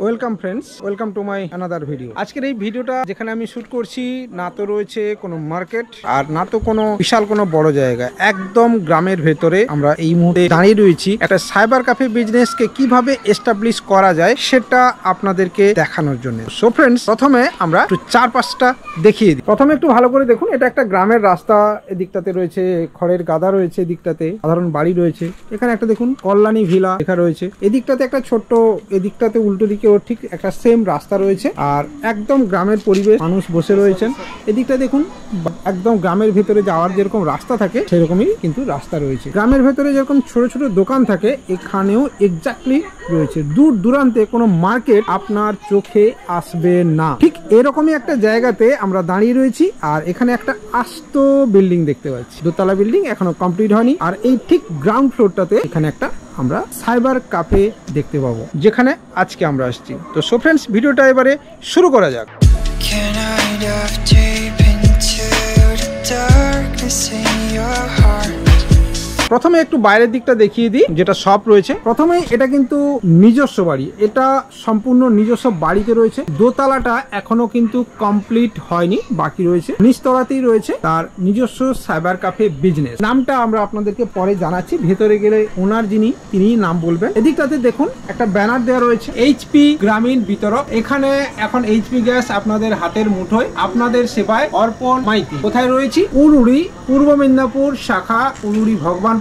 Welcome friends, welcome to my another video. আজকের এই ভিডিওটা যেখানে আমি শুট করছি, না তো রয়েছে কোনো মার্কেট আর না তো কোনো বিশাল কোনো বড় জায়গা, একদম গ্রামের ভেতরে আমরা এই মুহূর্তে দাঁড়িয়ে রয়েছি। একটা সাইবার ক্যাফে বিজনেসকে কিভাবে এস্টাবলিশ করা যায় সেটা আপনাদেরকে দেখানোর জন্য। সো ফ্রেন্ডস, প্রথমে আমরা একটু চারপাশটা দেখিয়ে দিই। প্রথমে একটু ভালো করে দেখুন, এটা একটা গ্রামের রাস্তা। এদিকটাতে রয়েছে খড়ের গাদা রয়েছে, এদিকটাতে সাধারণ বাড়ি রয়েছে। এখানে একটা দেখুন কল্যাণী ভিলা লেখা রয়েছে। এদিকটাতে একটা ছোট্ট, এদিকটাতে উল্টো দিকে ওর ঠিক একটা সেম রাস্তা রয়েছে। আর একদম গ্রামের পরিবেশ, মানুষ বসে রয়েছেন। এদিকটা দেখুন, একদম গ্রামের ভেতরে যাওয়ার যেরকম রাস্তা থাকে সেরকমই কিন্তু রাস্তা রয়েছে। গ্রামের ভেতরে যেরকম ছোট ছোট দোকান থাকে, এখানেও এক্স্যাক্টলি রয়েছে। দূর দূরান্তে কোনো মার্কেট আপনার চোখে আসবে না। ঠিক এরকমই একটা জায়গাতে আমরা দাঁড়িয়ে রয়েছি। আর এখানে একটা আস্ত বিল্ডিং দেখতে পাচ্ছি, দোতলা বিল্ডিং, এখনো কমপ্লিট হয়নি। আর এই ঠিক গ্রাউন্ড ফ্লোরটাতে এখানে একটা আমরা সাইবার ক্যাফে দেখতে পাবো, যেখানে আজকে আমরা আসছি। তো সো ফ্রেন্ডস, ভিডিওটা এবারে শুরু করা যাক। প্রথমে একটু বাইরের দিকটা দেখিয়ে দিই, যেটা শপ রয়েছে। প্রথমে এটা কিন্তু নিজস্ব বাড়ি, এটা সম্পূর্ণ নিজস্ব বাড়িতে রয়েছে। দোতলাটা এখনো কিন্তু কমপ্লিট হয়নি, বাকি রয়েছে। নিচতলাতেই রয়েছে তার নিজস্ব সাইবার ক্যাফে বিজনেস। নামটা আমরা আপনাদেরকে পরে জানাচ্ছি, ভেতরে গেলে ওনার তিনি নাম বলবেন। এদিকটাতে দেখুন একটা ব্যানার দেওয়া রয়েছে, এইচপি গ্রামীণ বিতরক। এখানে এখন এইচপি গ্যাস আপনাদের হাতের মুঠোয়, আপনাদের সেবায় অর্পণ মাইতি। কোথায় রয়েছি? উলুড়ি, পূর্ব মেদিনীপুর শাখা, উলুড়ি ভগবানপুর।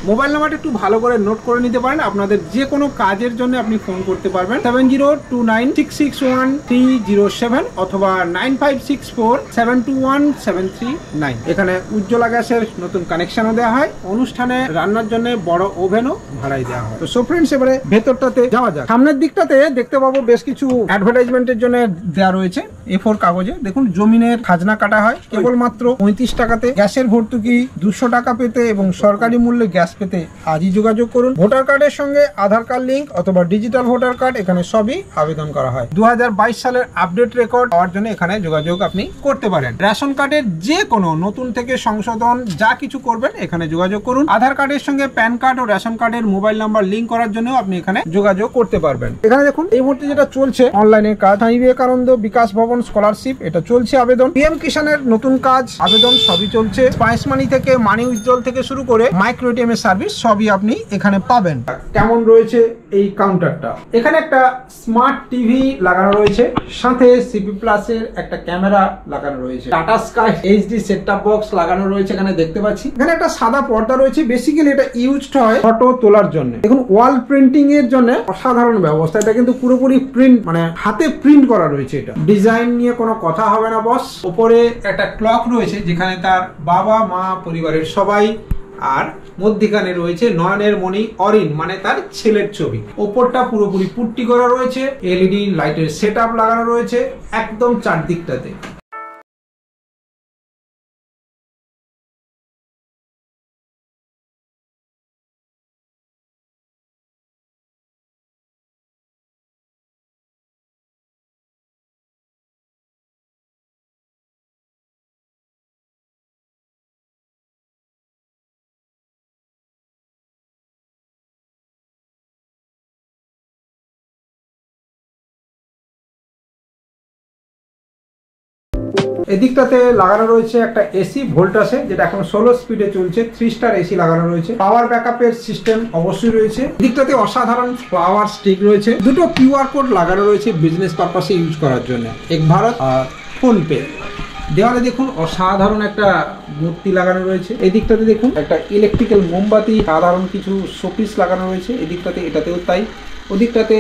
মোবাইল নাম্বারটা একটু ভালো করে নোট করে নিতে পারেন। আপনাদের যে কোনো কাজের জন্য আপনি ফোন করতে পারবেন 7029661307 অথবা 9564721739। এখানে উজ্জ্বলা গ্যাসের নতুন কানেকশনও দেওয়া হয়। অনুষ্ঠানে রান্নার জন্য বড় ওভেনও ভাড়াই দেওয়া হয়। তো সো ফ্রেন্ডস, এবারে ভেতরটাতে যাওয়া যাক। সামনের দিকটাতে দেখতে পাবো বেশ কিছু অ্যাডভার্টাইজমেন্টের জন্য দেওয়া রয়েছে A4 কাগজে। দেখুন, জমিনের খাজনা কাটা হয় কেবলমাত্র 35 টাকাতে। গ্যাসের ভর্তুকি 200 টাকা পেতে এবং সরকারি মূল্যে গ্যাস পেতে আজই যোগাযোগ করুন। ভোটার কার্ডের সঙ্গে আধার কার্ড লিঙ্ক অথবা ডিজিটাল ভোটার কার্ড, এখানে সবই আবেদন করা হয়। 2022 সালের আপডেট রেকর্ড পাওয়ার জন্য এখানে যোগাযোগ আপনি করতে পারেন। রেশন কার্ডের যে কোনো নতুন থেকে সংশোধন যা কিছু করবেন এখানে যোগাযোগ করুন। আধার কার্ডের সঙ্গে প্যান কার্ড ও রেশন কার্ডের মোবাইল নাম্বার লিঙ্ক করার জন্য আপনি এখানে যোগাযোগ করতে পারবেন। এখানে দেখুন, এই মুহূর্তে যেটা চলছে অনলাইনের কাজ, স্বামী বিবেকানন্দ বিকাশ ভবন স্কলারশিপ, এটা চলছে আবেদন। পিএম কিষানের নতুন কাজ, আবেদন সবই চলছে। স্পাইস মানি থেকে মানি উইথড্রল থেকে শুরু করে মাইক্রো এটিএম এর সার্ভিস সবই আপনি এখানে পাবেন। কেমন রয়েছে এই কাউন্টারটা? এখানে একটা স্মার্ট টিভি লাগানো রয়েছে, সাথে সিপি প্লাস এর একটা ক্যামেরা লাগানো রয়েছে। Tata sky HD set top box লাগানো রয়েছে এখানে দেখতে পাচ্ছি। এখানে একটা সাদা পর্দা রয়েছে, বেসিক্যালি এটা ইউজড হয় ফটো তোলার জন্য। দেখুন, ওয়াল প্রিন্টিং এর জন্য অসাধারণ ব্যবস্থা। এটা কিন্তু পুরোপুরি প্রিন্ট, মানে হাতে প্রিন্ট করা রয়েছে। এটা ডিজাইন নিয়ে কোনো কথা হবে না বস। উপরে একটা ক্লক রয়েছে, যেখানে তার বাবা মা পরিবারের সবাই। আর মধ্যিখানে রয়েছে নয়নের মণি অরিন, মানে তার ছেলের ছবি। ওপরটা পুরোপুরি পুট্টি করা রয়েছে, এলইডি লাইটের সেটআপ লাগানো রয়েছে একদম চারদিকটাতে। এদিকটাতে লাগানো রয়েছে একটা এসি ভোল্টাসে, যেটা এখন 16 স্পিডে চলছে। 3 স্টার এসি লাগানো রয়েছে। পাওয়ার ব্যাকআপের সিস্টেম অবশ্যই রয়েছে। এদিকটাতে অসাধারণ পাওয়ার স্টিক রয়েছে। দুটো কিউআর কোড লাগানো রয়েছে বিজনেস পারপাসে ইউজ করার জন্য, এক ভারত আর ফোনপে। দেওয়ালে দেখুন অসাধারণ একটা মূর্তি লাগানো রয়েছে। এদিকটাতে দেখুন একটা ইলেকট্রিক্যাল মোমবাতি, সাধারণ কিছু শোপিস লাগানো রয়েছে। এদিকটাতে এটাতেও তাই। ওদিকটাতে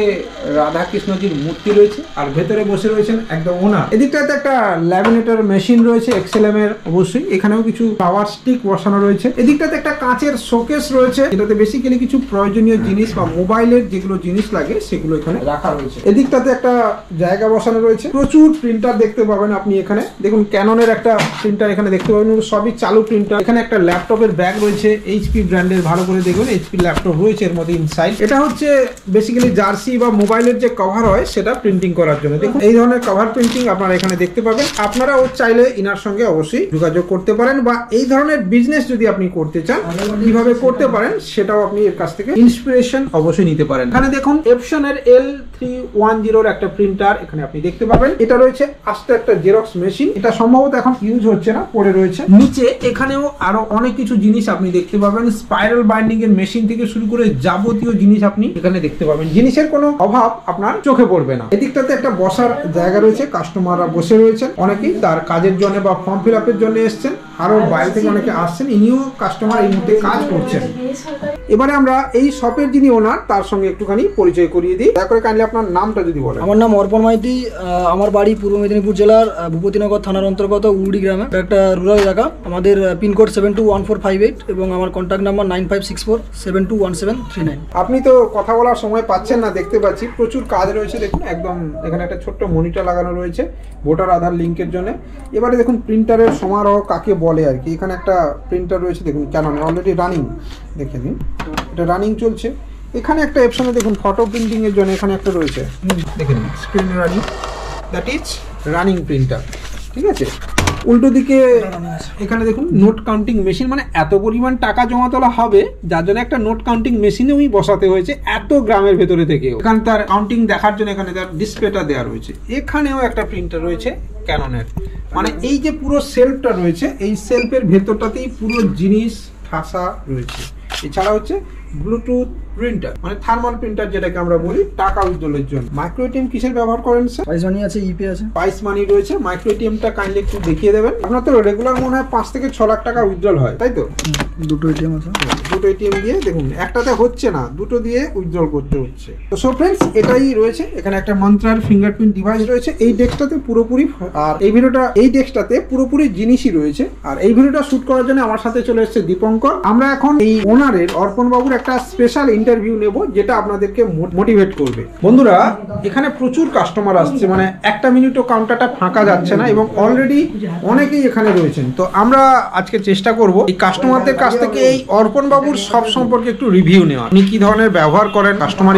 রাধা কৃষ্ণজির মূর্তি রয়েছে, আর ভেতরে বসে রয়েছেন একদম ওনার। এদিকটাতে একটা ল্যামিনেটর মেশিন রয়েছে এক্সএলএম এর, অবশ্যই। এখানেও কিছু পাওয়ার স্টিক বসানো রয়েছে। এদিকটাতে একটা কাঁচের শোকেস রয়েছে, যেটাতে বেসিক্যালি কিছু প্রয়োজনীয় জিনিস বা মোবাইলের যেগুলো জিনিস লাগে সেগুলো এখানে রাখা রয়েছে। এদিকটাতে একটা জায়গা বসানো রয়েছে। প্রচুর প্রিন্টার দেখতে পাবেন আপনি এখানে। দেখুন, ক্যাননের একটা প্রিন্টার এখানে দেখতে পাবেন, সবই চালু প্রিন্টার। এখানে একটা ল্যাপটপের ব্যাগ রয়েছে, এইচপি ব্র্যান্ডের। ভালো করে দেখবেন, এইচপি ল্যাপটপ রয়েছে এর মধ্যে ইনসাইড। এটা হচ্ছে বেসিক্যালি বেসিক্যালি জার্সি বা মোবাইলের যে কভার হয় সেটা প্রিন্টিং করার জন্য। দেখুন এই ধরনের কভার প্রিন্টিং আপনারা এখানে দেখতে পাবেন। আপনারাও চাইলে ইনার সঙ্গে অবশ্যই যোগাযোগ করতে পারেন, বা এই ধরনের বিজনেস যদি আপনি করতে চান কিভাবে করতে পারেন সেটাও আপনি এর কাছ থেকে ইন্সপিরেশন অবশ্যই নিতে পারেন। এখানে দেখুন এপসনের L310 একটা প্রিন্টার এখানে আপনি দেখতে পাবেন। এটা রয়েছে আস্তে একটা জেরক্স মেশিন, এটা সম্ভবত এখন ইউজ হচ্ছে না, পড়ে রয়েছে। নিচে এখানেও আরো অনেক কিছু জিনিস আপনি দেখতে পাবেন, স্পাইরাল বাইন্ডিং এর মেশিন থেকে শুরু করে যাবতীয় জিনিস আপনি এখানে দেখতে পাবেন। জিনিসের কোনো অভাব আপনার চোখে পড়বে না। এদিকটাতে একটা বসার জায়গা রয়েছে, কাস্টমাররা বসে রয়েছেন, অনেকেই তার কাজের জন্য বা ফর্ম ফিল আপের জন্য এসছেন, আরো বাইরে থেকে অনেকে আসছেন, ইনিও কাস্টমার এই মুহূর্তে কাজ করছেন। এবারে আমরা এই শপের যিনি ওনার তার সঙ্গে একটুখানি পরিচয় করিয়ে দিই। দয়া করে কাইন্ডলি আপনার নামটা যদি বলেন। আমার নাম অর্পণ মাইতি, আমার বাড়ি পূর্ব মেদিনীপুর জেলার ভূপতিনগর থানার অন্তর্গত উড়ি গ্রামে, একটা রুরাল এলাকা। আমাদের পিনকোড 721458 এবং আমার কন্ট্যাক্ট নাম্বার 9564721739। আপনি তো কথা বলার সময় পাচ্ছেন না, দেখতে পাচ্ছি প্রচুর কাজ রয়েছে। দেখুন একদম এখানে একটা ছোট্ট মনিটর লাগানো রয়েছে ভোটার আধার লিঙ্কের জন্য। এবারে দেখুন প্রিন্টারের সমারোহ কাকে বলে আর কি। এখানে একটা প্রিন্টার রয়েছে, দেখুন ক্যানন অলরেডি রানিং, দেখে নিন এটা রানিং চলছে। এখানে একটা অপশনে দেখুন ফটো প্রিন্টিং এর জন্য এখানে একটা রয়েছে, দেখে নিন screen running, that is running printer. ঠিক আছে, উল্টো দিকে এখানে দেখুন নোট কাউন্টিং মেশিন, মানে এত পরিমাণ টাকা জমা তোলা হবে যার জন্য একটা নোট কাউন্টিং মেশিনও বসাতে হয়েছে এত গ্রামের ভেতরে থেকেও। এখানে তার কাউন্টিং দেখার জন্য এখানে তার ডিসপ্লেটা দেওয়া রয়েছে। এখানেও একটা প্রিন্টার রয়েছে ক্যাননের, মানে এই যে পুরো সেলফটা রয়েছে এই সেলফের ভেতরটাতেই পুরো জিনিস ঠাসা রয়েছে। এছাড়া হচ্ছে ব্লুটুথ প্রিন্টার, মানে থার্মাল প্রিন্টার যেটাকে আমরা বলি টাকা উইথড্রলের জন্য। মাইক্রো এটিএম কিসের ব্যবহার করেন স্যার? পাইস মানি আছে, ইপে আছে, পাইস মানি রয়েছে। মাইক্রো এটিএমটা কাইন্ডলি একটু দেখিয়ে দেবেন। আপনার তো রেগুলার মনে হয় 5 থেকে 6 লাখ টাকা উইথড্রল হয়, তাই তো? দুটো এটিএম আছে, দুটো এটিএম দিয়ে দেখুন একটাতে হচ্ছে না, দুটো দিয়ে উইথড্রল করতে হচ্ছে। তো সো ফ্রেন্ডস এটাই রয়েছে। এখানে একটা মন্ত্রার ফিঙ্গারপ্রিন্ট ডিভাইস রয়েছে এই ডেস্কটাতে পুরোপুরি, আর এই ভিডিওটা এই ডেস্কটাতে পুরোপুরি জিনিসই রয়েছে। আর এই ভিডিওটা শুট করার জন্য আমার সাথে চলে এসেছে দীপঙ্কর। আমরা এখন এই ওনারের অর্পণ বাবুর একটা স্পেশাল ইন্টারভিউ নেব যেটা আপনাদেরকে মোটিভেট করবে। বন্ধুরা এখানে প্রচুর কাস্টমার আসছে, মানে একটা মিনিটও কাউন্টারটা ফাঁকা যাচ্ছে না এবং অলরেডি অনেকেই এখানে রয়েছেন। তো আমরা আজকে চেষ্টা করব এই কাস্টমারদের কাছ থেকে এই অর্পণ বাবুর সব সম্পর্কে একটু রিভিউ নেওয়া। আপনি কি ধরনের ব্যবহার করেন, কাস্টমার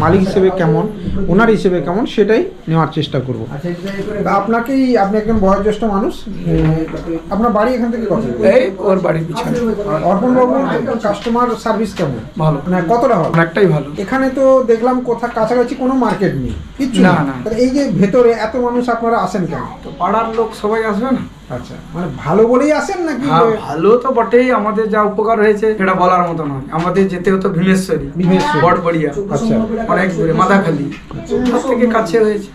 মালিক হিসেবে কেমন, ওনার হিসেবে কেমন, সেটাই নেওয়ার চেষ্টা করব। আপনাকেই, আপনি একজন বয়োজ্যেষ্ঠ মানুষ, আপনার বাড়ি এখান থেকে কত? এই ওর বাড়ির পিছনে। অর্পণ বাবুর কাস্টমার সার্ভিস কেমন? ভালো, মানে কতটা ভালো? অনেকটাই ভালো। এখানে তো দেখলাম কোথা কাছাকাছি কোনো মার্কেট নেই, কিচ্ছু না, না। না। এই যে ভেতরে এত মানুষ আপনারা আসেন কেন? তো পাড়ার লোক সবাই আসবে না। আচ্ছা, মানে ভালো বলেই আসেন নাকি? হ্যাঁ, ভালো তো বটেই। আমাদের যা উপকার হয়েছে সেটা বলার মতো নয়। আমাদের যেতে হতো ভীমেশ্বরী, বড়বড়িয়া, আচ্ছা, অনেক দূরে, মাদাখালি, সব থেকে কাছে হয়েছে।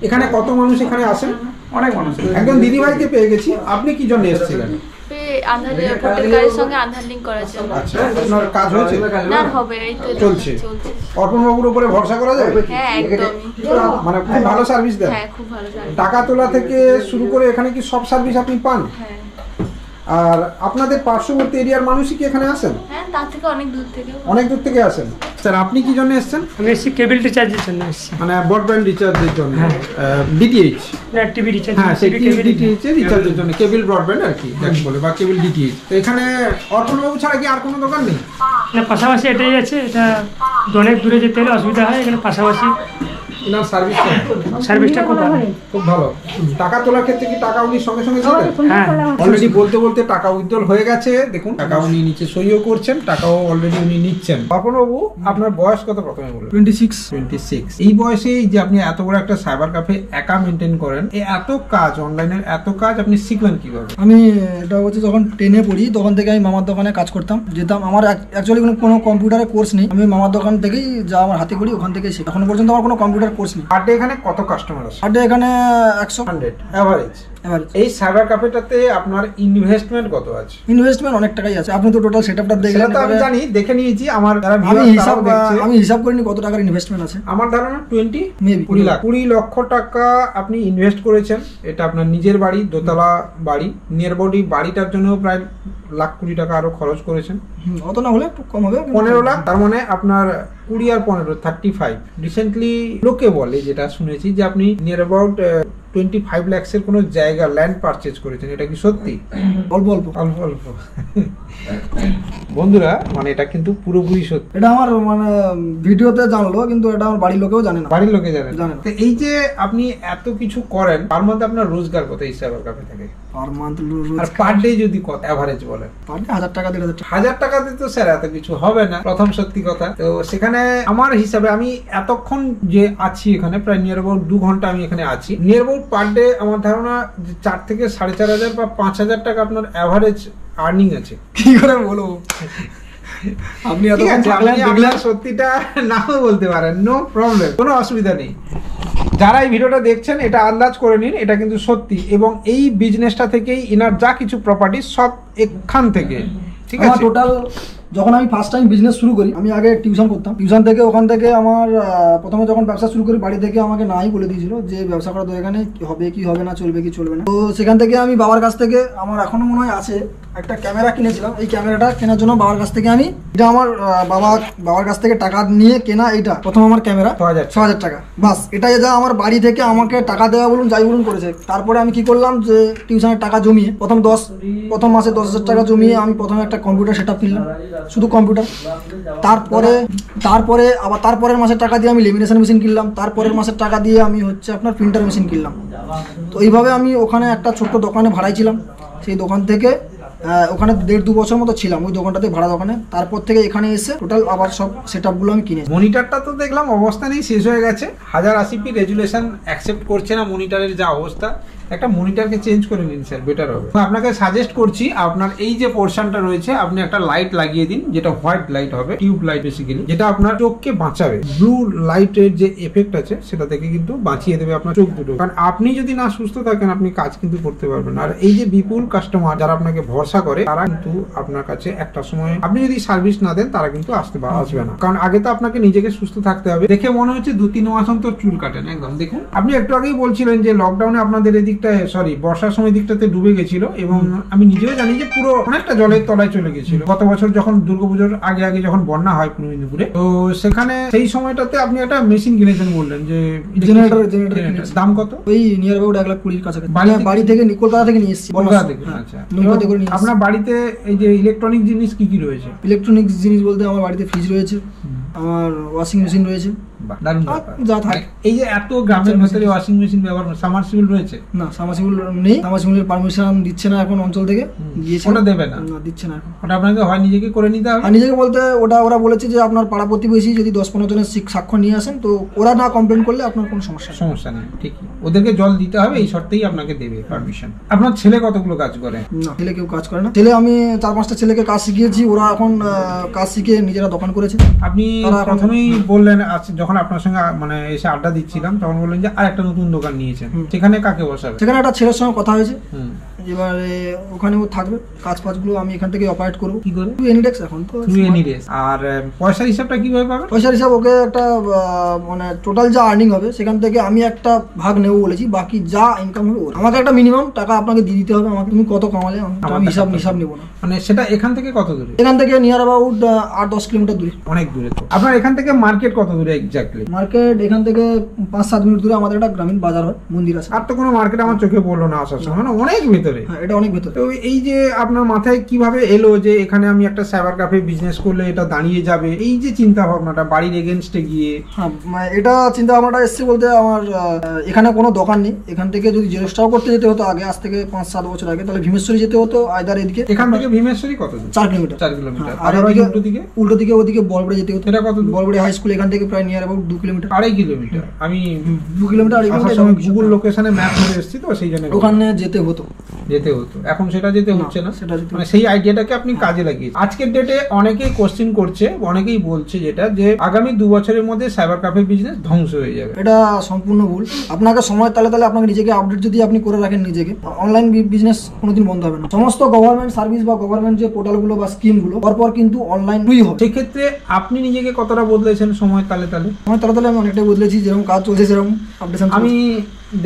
এখানে কত মানুষ এখানে আসেন? অনেক মানুষ। একজন দিদিভাইকে পেয়ে গেছি, আপনি কি জন্য এসেছিলেন? আধার ভোটার কার্ডের সঙ্গে আধার লিংক করার জন্য। আচ্ছা, আপনার কাজ হয়েছে? না, হবে, এই তো চলছে। অর্পণ বাবুর উপরে ভরসা করা যায়? হ্যাঁ, একদমই। মানে খুব ভালো সার্ভিস দেন? হ্যাঁ, খুব ভালো সার্ভিস। টাকা তোলা থেকে শুরু করে এখানে কি সব সার্ভিস আপনি পান? হ্যাঁ। আর আপনাদের পার্শ্ববর্তী এরিয়ার মানুষই কি এখানে আসেন? হ্যাঁ, তার থেকে অনেক দূর থেকে। অনেক দূর থেকে আসেন। স্যার আপনি কি জন্য এসেছেন? আমি এসেছি কেবল রিচার্জের জন্য এসেছি, মানে ব্রডব্যান্ড রিচার্জের জন্য, হ্যাঁ। ডিটিএইচ, না টিভি রিচার্জ। হ্যাঁ সেই ডিটিএইচ এর রিচার্জের জন্য, কেবল ব্রডব্যান্ড আর কি যাকে বলে, বা কেবল ডিটিএইচ। তো এখানে অর্পণবাবু ছাড়া কি আর কোনো দোকান নেই? না, পাশাপাশি এটাই আছে। এটা অনেক দূরে যেতে হলে অসুবিধা হয়, এখানে পাশাপাশি এনার সার্ভিস সার্ভিসটা খুব ভালো। খুব ভালো। টাকা তোলার ক্ষেত্রে কি টাকা উনি সঙ্গে সঙ্গে দিলেন? হ্যাঁ, অলরেডি বলতে বলতে টাকা উইথড্রল হয়ে গেছে। দেখুন টাকা উনি নিচে সইও করছেন, টাকাও অলরেডি উনি নিচ্ছেন। অর্পণবাবু আপনার বয়স কত প্রথমে বলুন? 26। এই বয়সে যে আপনি এত বড় একটা সাইবার ক্যাফে একা মেনটেন করেন, এই এত কাজ, অনলাইনের এত কাজ আপনি শিখলেন কিভাবে? আমি এটা হচ্ছে যখন 10-এ পড়ি তখন থেকে আমি মামার দোকানে কাজ করতাম, যেতাম। আমার অ্যাকচুয়ালি কোনো কম্পিউটারের কোর্স নেই, আমি মামার দোকান থেকেই যা আমার হাতে করি ওখান থেকেই শিখি। এখনো পর্যন্ত আমার কোনো কম্পিউটার কোর্স নেই। পার ডে এখানে কত কাস্টমার আসে? আর এখানে 100 এভারেজ। এই সাইবার ক্যাফেটাতে আপনার ইনভেস্টমেন্ট কত আছে? ইনভেস্টমেন্ট অনেক টাকাই আছে। আপনি তো টোটাল সেটআপটা দেখলেন। সেটা তো আমি জানি, দেখে নিয়েছি। আমার যারা আমি হিসাব করিনি কত টাকার ইনভেস্টমেন্ট আছে। আমার ধারণা 20 লাখ 20 লক্ষ টাকা আপনি ইনভেস্ট করেছেন। এটা আপনার নিজের বাড়ি, দোতলা বাড়ি, নিয়ার বডি বাড়িটার জন্য প্রায় লাখ 20 টাকা আরো খরচ করেছেন। অত না হলে একটু কম হবে, 15 লাখ। তার মানে আপনার 20 আর 15 35। রিসেন্টলি লোকে বলে, যেটা শুনেছি, যে আপনি নিয়ার অ্যাবাউট 25 লাখের কোনো জায়গা ল্যান্ড পারচেজ করেছেন, এটা কি সত্যি? অল্প অল্প অল্প অল্প বন্ধুরা, মানে এটা কিন্তু পুরোপুরি সত্যি। এটা আমার মানে ভিডিওতে জানলো, কিন্তু এটা আমার বাড়ির লোকেও জানে না। বাড়ির লোকে জানেন? জানেন। তো এই যে আপনি এত কিছু করেন, তার মধ্যে আপনার রোজগার কত এই সাইবার ক্যাফে থেকে? পার মান্থ আর পার ডে যদি কত অ্যাভারেজ বলেন? পার ডে 1000 টাকা 1500 টাকা। 1000 টাকাতে তো স্যার এত কিছু হবে না, প্রথম সত্যি কথা। তো সেখানে আমার হিসাবে আমি এতক্ষণ যে আছি এখানে, প্রায় নিয়ার অ্যাবাউট 2 ঘন্টা আমি এখানে আছি, নিয়ার অ্যাবাউট পার ডে আমার ধারণা 4 থেকে 4500 বা 5000 টাকা আপনার অ্যাভারেজ আর্নিং আছে। কি করে বলবো, আপনি এত ঠিক আছে, দেখলেন আপনি আপনার সত্যিটা নাও বলতে পারেন, নো প্রবলেম, কোনো অসুবিধা নেই। যারা এই ভিডিওটা দেখছেন এটা আন্দাজ করে নিন, এটা কিন্তু সত্যি। এবং এই বিজনেসটা থেকেই ইনার যা কিছু প্রপার্টি সব এখান থেকে, ঠিক আমার আছে। টোটাল যখন আমি ফার্স্ট টাইম বিজনেস শুরু করি, আমি আগে টিউশন করতাম। টিউশন থেকে ওখান থেকে আমার প্রথমে যখন ব্যবসা শুরু করি, বাড়ি থেকে আমাকে নাই বলে দিয়েছিল যে ব্যবসা করা তো এখানে হবে কি হবে না, চলবে কি চলবে না। তো সেখান থেকে আমি বাবার কাছ থেকে, আমার এখনো মনে হয় আছে, একটা ক্যামেরা কিনেছিলাম। এই ক্যামেরাটা কেনার জন্য বাবার কাছ থেকে আমি, এটা আমার বাবার কাছ থেকে টাকা নিয়ে কেনা। এইটা প্রথম আমার ক্যামেরা 6000 টাকা, বাস। এটাই যা আমার বাড়ি থেকে আমাকে টাকা দেওয়া বলুন যাই বলুন করেছে। তারপরে আমি কি করলাম, যে টিউশনের টাকা জমিয়ে প্রথম মাসে 10,000 টাকা জমিয়ে আমি প্রথমে একটা কম্পিউটার সেট আপ কিনলাম, শুধু কম্পিউটার। তারপরে আবার তারপরের মাসের টাকা দিয়ে আমি লেমিনেশন মেশিন কিনলাম। তারপরের মাসের টাকা দিয়ে আমি হচ্ছে আপনার প্রিন্টার মেশিন কিনলাম। তো এইভাবে আমি ওখানে একটা ছোট্ট দোকানে ভাড়াই ছিলাম। সেই দোকান থেকে ওখানে 1.5-2 বছর মতো ছিলাম ওই দোকানটাতে, ভাড়া দোকানে। তারপর থেকে এখানে এসে টোটাল আবার সব সেট আপগুলো আমি কিনেছি। মনিটরটা তো দেখলাম অবস্থা নেই, শেষ হয়ে গেছে। 1080p রেজুলেশন অ্যাকসেপ্ট করছে না মনিটরের যা অবস্থা। একটা মনিটরকে চেঞ্জ করে নিন স্যার, বেটার হবে। আপনাকে সাজেস্ট করছি, আপনার এই যে পোর্শনটা রয়েছে আপনি একটা লাইট লাগিয়ে দিন, যেটা হোয়াইট লাইট হবে, টিউব লাইট বেসিক্যালি, যেটা আপনার চোখকে বাঁচাবে। ব্লু লাইটের যে এফেক্ট আছে সেটা থেকে কিন্তু বাঁচিয়ে দেবে আপনার চোখ দুটো। কারণ আপনি যদি না সুস্থ থাকেন আপনি কাজ কিন্তু করতে পারবেন না। আর এই যে বিপুল কাস্টমার যারা আপনাকে ভরসা করে, তারা কিন্তু আপনার কাছে একটা সময় আপনি যদি সার্ভিস না দেন তারা কিন্তু আসবে না। কারণ আগে তো আপনাকে নিজেকে সুস্থ থাকতে হবে। দেখে মনে হচ্ছে 2-3 মাস অন্তর চুল কাটেন, একদম দেখুন। আপনি একটু আগেই বলছিলেন যে লকডাউনে আপনাদের এদিকটা, সরি বর্ষার সময় দিকটাতে ডুবে গেছিল, এবং আমি নিজেও জানি যে পুরো অনেকটা জলের তলায় চলে গেছিল। গত বছর যখন দুর্গাপুজোর আগে যখন বন্যা হয় পূর্ব মেদিনীপুরে, তো সেখানে সেই সময়টাতে আপনি একটা মেশিন কিনেছেন বললেন, যে জেনারেটর দাম কত? ওই নিয়ার অ্যাবাউট 1,20,000 কাছাকাছি। বাড়ি- বাড়ি থেকে কলকাতা থেকে নিয়ে এসেছি। কলকাতা থেকে, আচ্ছা। নৌকাতে করে নিয়ে এসেছি। আপনার বাড়িতে এই যে ইলেকট্রনিক জিনিস কি কি রয়েছে? ইলেকট্রনিক্স জিনিস বলতে আমার বাড়িতে ফ্রিজ রয়েছে, আমার ওয়াশিং মেশিন রয়েছে, বাহ, দারুণ ব্যাপার। যা থাকে। এই যে এত গ্রামের ভেতরে ওয়াশিং মেশিন ব্যবহার, সামারসিবল রয়েছে? না, সাবমার্সিবল নেই। সাবমার্সিবলের পারমিশন দিচ্ছে না এখন অঞ্চল থেকে। দিয়েছে, ওটা দেবে না? না, দিচ্ছে না এখন। ওটা আপনাকে হয় নিজেকে করে নিতে হবে। আর নিজেকে বলতে ওরা বলেছে যে আপনার পাড়া প্রতিবেশী যদি 10-15 জনের সাক্ষ্য নিয়ে আসেন, তো ওরা না কমপ্লেন করলে আপনার কোনো সমস্যা নেই। সমস্যা নেই, ঠিকই। ওদেরকে জল দিতে হবে, এই শর্তেই আপনাকে দেবে পারমিশন। আপনার ছেলে কতগুলো কাজ করে? না, ছেলে কেউ কাজ করে না। ছেলে আমি 4-5টা ছেলেকে কাজ শিখিয়েছি, ওরা এখন কাজ শিখে নিজেরা দোকান করেছে। আপনি তারা এখন- প্রথমেই বললেন, যখন আপনার সঙ্গে মানে এসে আড্ডা দিচ্ছিলাম তখন বললেন যে আর একটা নতুন দোকান নিয়েছেন, সেখানে কাকে বসাবে? সেখানে একটা ছেলের সঙ্গে কথা হয়েছে, হুম। এবারে ওখানেও থাকবে। কাজগুলো আমি এখান থেকে অপারেট করবো। কি করে? এনিডেক্স এখন তো Through AnyDesk। আর পয়সার হিসাবটা কিভাবে পাবেন? পয়সার হিসাব ওকে একটা মানে টোটাল যা আর্নিং হবে সেখান থেকে আমি একটা ভাগ নেবো বলেছি, বাকি যা ইনকাম হবে ওর। আমাকে একটা মিনিমাম টাকা আপনাকে দিয়ে দিতে হবে আমাকে, তুমি কত কামালে আমি হিসাব নেবো না। মানে সেটা এখান থেকে কত দূরে? এখান থেকে নিয়ার অ্যাবাউট 8-10 কিলোমিটার দূরে। অনেক দূরে তো। আপনার এখান থেকে মার্কেট কত দূরে এক্স্যাক্টলি? মার্কেট এখান থেকে 5-7 মিনিট দূরে আমাদের একটা গ্রামীণ বাজার হয়, মন্দির আছে। আর তো কোনো মার্কেট আমার চোখে পড়লো না আসার সময়, মানে অনেক ভিতরে। হ্যাঁ, এটা অনেক ভেতরে। তো এই যে আপনার মাথায় কিভাবে এলো যে এখানে আমি একটা সাইবার ক্যাফে বিজনেস করলে এটা দাঁড়িয়ে যাবে, এই যে চিন্তা ভাবনাটা বাড়ির এগেনস্টে গিয়ে? হ্যাঁ, এটা চিন্তা ভাবনাটা এসছে বলতে আমার এখানে কোনো দোকান নেই। এখান থেকে যদি জেরক্সটাও করতে যেতে হতো আগে, আজ থেকে 5-7 বছর আগে, তাহলে ভীমেশ্বরী যেতে হতো, আইদার এদিকে। এখান থেকে ভীমেশ্বরী কত দূর? 4 কিলোমিটার। 4 কিলোমিটার। আর আর ওদিকে উল্টো দিকে ওদিকে বলবড়ে যেতে হতো। এটা কত দূর? বলবড়ে হাই স্কুল এখান থেকে প্রায় নিয়ার অ্যাবাউট 2 কিলোমিটার। 2.5 কিলোমিটার। আমি 2 কিলোমিটার আসার সময় গুগল লোকেশনে ম্যাপ ধরে এসেছি, তো সেই জন্য ওখানে যেতে হতো। এখন সেটা যেতে হচ্ছে না। সেটা যেতে মানে সেই আইডিয়াটাকে আপনি কাজে লাগিয়েছেন। আজকের ডেটে অনেকেই কোশ্চেন করছে, অনেকেই বলছে যেটা যে আগামী 2 বছরের মধ্যে সাইবার ক্যাফে বিজনেস ধ্বংস হয়ে যাবে। এটা সম্পূর্ণ ভুল। আপনাকে সময় তালে আপনাকে নিজেকে আপডেট যদি আপনি করে রাখেন, নিজেকে অনলাইন বিজনেস কোনোদিন বন্ধ হবে না। সমস্ত গভর্নমেন্ট সার্ভিস বা গভর্নমেন্ট যে পোর্টালগুলো বা স্কিমগুলো পরপর কিন্তু অনলাইনই হবে। সেক্ষেত্রে আপনি নিজেকে কতটা বদলেছেন সময় তালে? সময় তালে আমি অনেকটাই বদলেছি, যেরকম কাজ চলছে সেরকম আপডেশন। আমি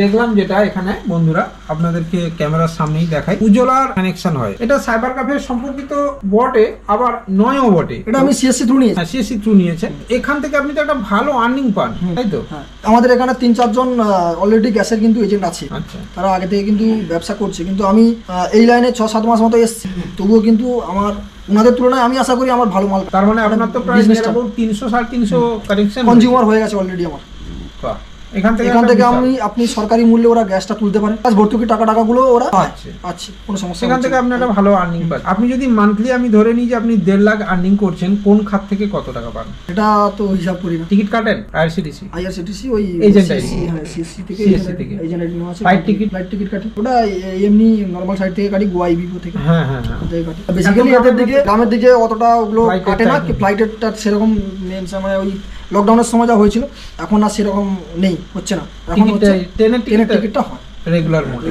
দেখলাম যেটা এখানে বন্ধুরা আপনাদেরকে ক্যামেরার সামনে সামনেই দেখাই, উজ্জ্বলার কানেকশন হয়। এটা সাইবার ক্যাফে সম্পর্কিত বটে, আবার নয়ও বটে। এটা আমি সিএসসি থ্রু নিয়েছি। সিএসসি থ্রু নিয়েছে। এখান থেকে আপনি তো একটা ভালো আর্নিং পান, তাই তো? হ্যাঁ, আমাদের এখানে 3-4 জন অলরেডি গ্যাসের কিন্তু এজেন্ট আছে। আচ্ছা, তারা আগে থেকে কিন্তু ব্যবসা করছে, কিন্তু আমি এই লাইনে 6-7 মাস মতো এসেছি, তবুও কিন্তু আমার ওনাদের তুলনায় আমি আশা করি আমার ভালো মাল। তার মানে আপনার তো প্রায় 300-350 কানেকশন কনজিউমার হয়ে গেছে অলরেডি আমার। এখান থেকে আপনি সরকারি মূল্যে ওরা গ্যাসটা তুলতে পারেন, প্লাস ভর্তুকি টাকাগুলো ওরা পাচ্ছে, কোনো সমস্যা। এখান থেকে আপনি একটা ভালো আর্নিং পান। আপনি যদি মান্থলি আমি ধরে নিই যে আপনি 1.5 লাখ আর্নিং করছেন, কোন খাত থেকে কত টাকা পান? এটা তো হিসাব করি না। টিকিট কাটেন আইআরসিটিসি ওই এজেন্ট সিএসসি সিএসসি থেকে এজেন্ট আইডি আছে, ফ্লাইট টিকিট কাটি। ওটা এমনি নরমাল সাইট থেকে কাটি, গোয়া ইবিপো থেকে। হ্যাঁ হ্যাঁ হ্যাঁ, ওটাই কাটি। বেসিক্যালি এদের দিকে গ্রামের দিকে অতটা ওগুলো কাটে না, কি ফ্লাইটেরটা সেরকম মেন সময় ওই লকডাউনের সময় যা হয়েছিল, এখন আর সেরকম নেই, হচ্ছে না। এখন হচ্ছে ট্রেনের টিকিটটা হয় রেগুলার মোডে।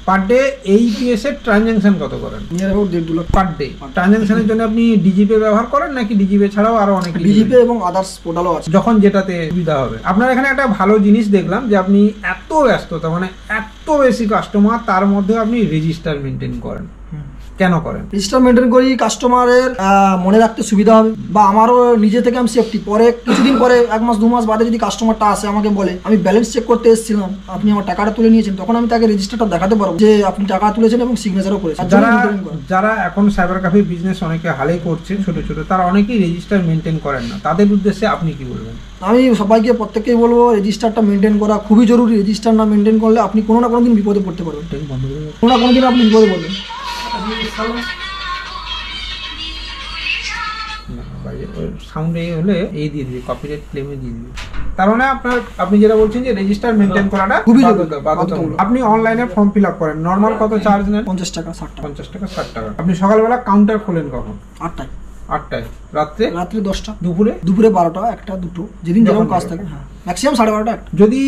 পার ডে এইপিএস এর ট্রানজাকশন কত করেন? Near about 1.5 lakh per day. ট্রানজাকশনের জন্য আপনি ডিজিপে ব্যবহার করেন নাকি ডিজিপে ছাড়াও আরো অনেক? ডিজিপে এবং আদার্স পোর্টালও আছে, যখন যেটাতে সুবিধা হবে। আপনার এখানে একটা ভালো জিনিস দেখলাম যে আপনি এত ব্যস্ততা, মানে এত বেশি কাস্টমার, তার মধ্যে আপনি রেজিস্টার মেনটেন করেন। কেন করেন? রেজিস্টার মেনটেন করি কাস্টমারের মনে রাখতে সুবিধা হবে, বা আমারও নিজে থেকে আমি সেফটি। পরে কিছুদিন পরে 1 মাস 2 মাস বাদে যদি কাস্টমারটা আসে আমাকে বলে আমি ব্যালেন্স চেক করতে এসেছিলাম, আপনি আমার টাকাটা তুলে নিয়েছেন, তখন আমি তাকে রেজিস্টারটা দেখাতে পারবো যে আপনি টাকা তুলেছেন এবং সিগনেচারও করেছেন। যারা এখন সাইবার ক্যাফে বিজনেস অনেকে হালেই করছে ছোট ছোট, তারা অনেকেই রেজিস্টার মেনটেন করেন না, তাদের উদ্দেশ্যে আপনি কি বলবেন? আমি সবাইকে প্রত্যেককেই বলবো রেজিস্টারটা মেনটেন করা খুবই জরুরি। রেজিস্টার না মেনটেন করলে আপনি কোনো না কোনো দিন বিপদে পড়তে পারবেন, কোনো না কোনো দিন আপনি বিপদে পড়বেন। সাউন্ড হলে এই দিয়ে দিবি, কপিরাইট ক্লেমে দিয়ে দিবি। তার মানে আপনি যেটা বলছেন যে রেজিস্টার মেনটেন করাটা খুবই বাধ্যতামূলক। আপনি অনলাইনে ফর্ম ফিল আপ করেন, নরমাল কত চার্জ নেন? 50 টাকা 60 টাকা। 50 টাকা 60 টাকা। আপনি সকালবেলা কাউন্টার খোলেন কখন? 8টায়। 8টায়। রাত্রে 10টা। দুপুরে 12টা, 1টা, 2টো, যেদিন যেরকম কাজ থাকে। হ্যাঁ, ম্যাক্সিমাম 12:30টা। যদি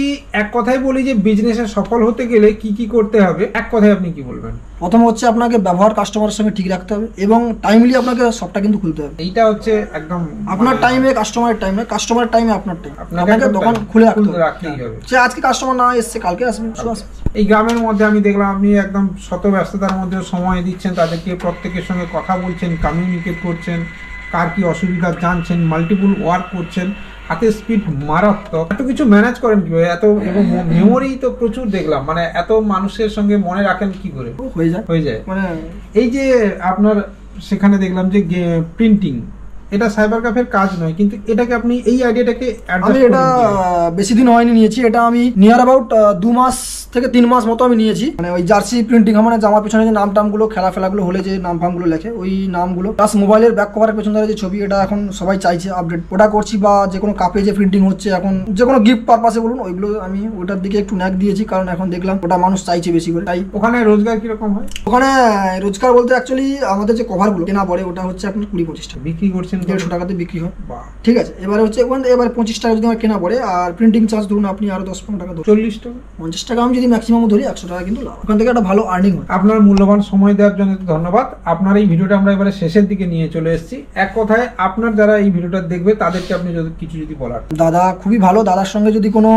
এক কথায় বলি যে বিজনেসে সফল হতে গেলে কি কি করতে হবে, এক কথায় আপনি কি বলবেন? প্রথম হচ্ছে আপনাকে ব্যবহার কাস্টমারের সঙ্গে ঠিক রাখতে হবে এবং টাইমলি আপনাকে সবটা কিন্তু খুলতে হবে। এইটা হচ্ছে একদম আপনার টাইমে কাস্টমারের টাইম না, কাস্টমারের টাইমে আপনার টাইম। আপনাকে দোকান খুলে রাখতেই হবে। সে আজকে কাস্টমার না এসছে, কালকে আসবে। এই গ্রামের মধ্যে আমি দেখলাম আপনি একদম শত ব্যস্ততার মধ্যে সময় দিচ্ছেন, তাদেরকে প্রত্যেকের সঙ্গে কথা বলছেন, কমিউনিকেট করছেন, কার কি অসুবিধা জানছেন, মাল্টিপল ওয়ার্ক করছেন, হাতে স্পিড মারাত্মক। এত কিছু ম্যানেজ করেন কিভাবে? এত এবং মেমোরি তো প্রচুর দেখলাম, মানে এত মানুষের সঙ্গে মনে রাখেন কি করে? হয়ে যায় মানে এই যে আপনার সেখানে দেখলাম যে প্রিন্টিং, এটা সাইবার ক্যাফের কাজ নয়, কিন্তু এটাকে আপনি এই আইডিয়াটাকে আমি এটা বেশি দিন হয়নি নিয়েছি, এটা আমি নিয়ার অ্যাবাউট 2 মাস থেকে 3 মাস মতো আমি নিয়েছি। মানে ওই জার্সি প্রিন্টিং, মানে জামার পেছনে যে নাম টামগুলো খেলা ফেলাগুলো হলে যে নাম ফামগুলো লেখে, ওই নামগুলো প্লাস মোবাইলের ব্যাক কভারের পেছন ধরে যে ছবি, এটা এখন সবাই চাইছে আপডেট, ওটা করছি। বা যে কোনো কাপে যে প্রিন্টিং হচ্ছে এখন, যে কোনো গিফট পারপাসে বলুন, ওইগুলো আমি ওটার দিকে একটু ন্যাক দিয়েছি, কারণ এখন দেখলাম ওটা মানুষ চাইছে বেশি করে। তাই ওখানে রোজগার কিরকম হয়? ওখানে রোজগার বলতে অ্যাকচুয়ালি আমাদের যে কভারগুলো কেনা পড়ে, ওটা হচ্ছে আপনার 20-25 টাকা বিক্রি করছেন, 150 টাকাতে বিক্রি হয়। ঠিক আছে, এবারে হচ্ছে এবার 25 টাকা যদি আমার কেনা পড়ে, আর প্রিন্টিং চার্জ ধরুন আপনি আরো 10-15 টাকা, 40 টাকা, 50 টাকা আমি যদি ম্যাক্সিমাম ধরি, 100 টাকা কিন্তু লাভ। ওখান থেকে একটা ভালো আর্নিং হয়। আপনার মূল্যবান সময় দেওয়ার জন্য ধন্যবাদ। আপনার এই ভিডিওটা আমরা এবারে শেষের দিকে নিয়ে চলে এসেছি। এক কথায় আপনার যারা এই ভিডিওটা দেখবে তাদেরকে আপনি কিছু যদি বলার। দাদা খুবই ভালো, দাদার সঙ্গে যদি কোনো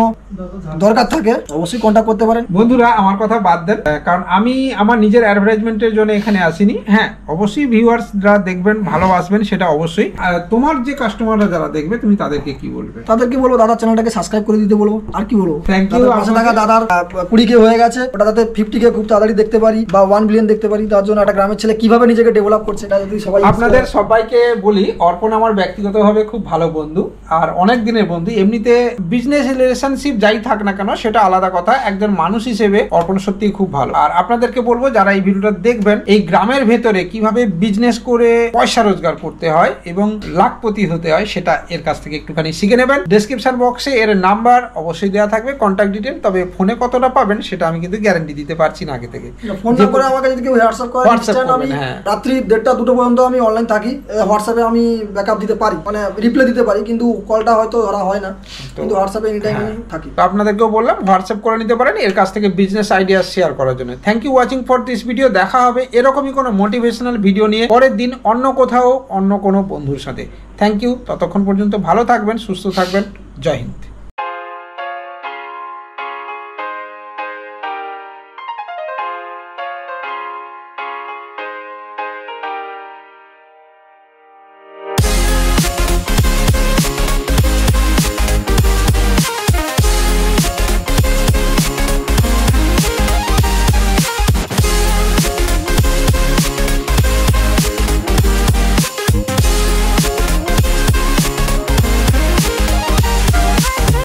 দরকার থাকে অবশ্যই কন্ট্যাক্ট করতে পারেন। বন্ধুরা আমার কথা বাদ দেন, কারণ আমি আমার নিজের অ্যাডভার্টাইজমেন্টের জন্য এখানে আসিনি। হ্যাঁ, অবশ্যই ভিউয়ার্সরা দেখবেন, ভালোবাসবেন, সেটা অবশ্যই। তোমার যে কাস্টমাররা যারা দেখবে তুমি তাদেরকে কি বলবে? তাদেরকে বলবো দাদার চ্যানেলটাকে সাবস্ক্রাইব করে দিতে বলবো, আর কি বলবো। Thank you. পাশে থাকা দাদার 20K হয়ে গেছে, ওটা যাতে 50K খুব তাড়াতাড়ি দেখতে পারি বা 1 বিলিয়ন দেখতে পারি, তার জন্য একটা গ্রামের ছেলে কিভাবে নিজেকে ডেভেলপ করছে, এটা যদি সবাই। আপনাদের সবাইকে বলি, অর্পণ আমার ব্যক্তিগতভাবে খুব ভালো বন্ধু আর অনেক দিনের বন্ধু। এমনিতে বিজনেস রিলেশনশিপ যাই থাক না কেন সেটা আলাদা কথা, একজন মানুষ হিসেবে অর্পণ সত্যি খুব ভালো। আর আপনাদেরকে বলবো যারা এই ভিডিওটা দেখবেন, এই গ্রামের ভেতরে কিভাবে বিজনেস করে পয়সা রোজগার করতে হয় এবং লাখপতি হতে হয়, সেটা এর কাছ থেকে একটুখানি শিখে নেবেন। ডেসক্রিপশন বক্সে এর নাম্বার অবশ্যই দেওয়া থাকবে, কন্ট্যাক্ট ডিটেল। তবে ফোনে কতটা পাবেন সেটা আমি কিন্তু গ্যারান্টি দিতে পারছি না আগে থেকে। ফোন না করে আমাকে যদি কেউ হোয়াটসঅ্যাপ করে, আমি রাত্রি 1:30-2টো পর্যন্ত আমি অনলাইন থাকি। হোয়াটসঅ্যাপে আমি ব্যাকআপ দিতে পারি, মানে রিপ্লাই দিতে পারি, কিন্তু কলটা হয়তো ধরা হয় না, কিন্তু হোয়াটসঅ্যাপে এনি টাইম থাকি। তো আপনাদেরকেও বললাম হোয়াটসঅ্যাপ করে নিতে পারেন এর কাছ থেকে বিজনেস আইডিয়া শেয়ার করার জন্য। Thank you watching for this video. দেখা হবে এরকমই কোনো মোটিভেশনাল ভিডিও নিয়ে পরের দিন অন্য কোথাও অন্য কোনো বন্ধুর সাথে। Thank you. ততক্ষণ পর্যন্ত ভালো থাকবেন, সুস্থ থাকবেন। জয় হিন্দ।